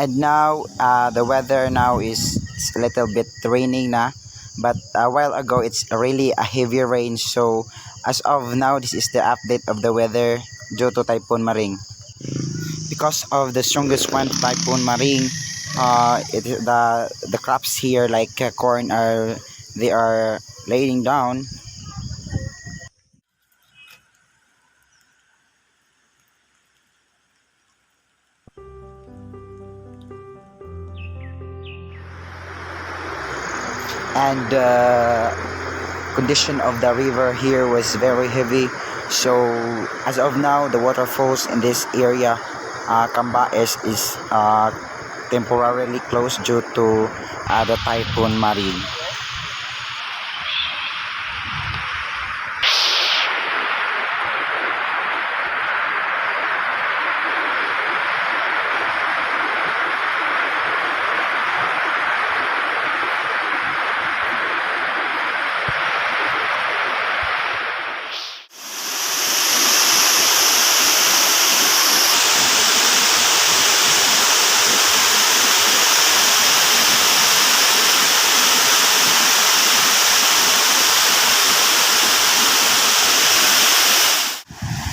And now the weather now is a little bit raining na, but a while ago it's really a heavy rain. So as of now, this is the update of the weather due to Typhoon Maring. Because of the strongest one, Typhoon Maring, the crops here like corn are they are laying down. And condition of the river here was very heavy. So as of now, the waterfalls in this area, Kamba is temporarily closed due to the Typhoon Maring.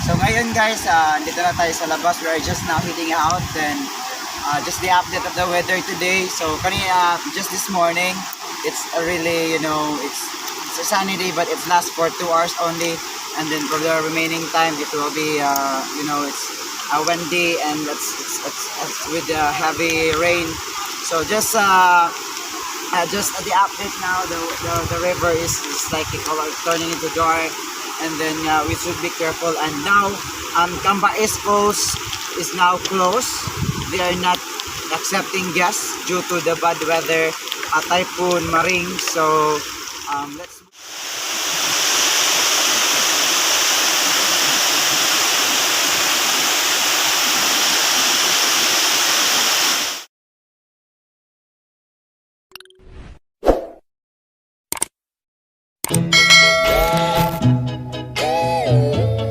So ngayon guys, dito na tayo sa labas. We are just now heading out. Then just the update of the weather today. So kanina, just this morning, it's a really, it's a sunny day, but it lasts for 2 hours only. And then for the remaining time, it will be, it's a windy and it's with heavy rain. So just the update now, the river is like turning into dry. And then we should be careful. And now Kamba East Coast is now closed. They are not accepting guests due to the bad weather, Typhoon Maring. So let's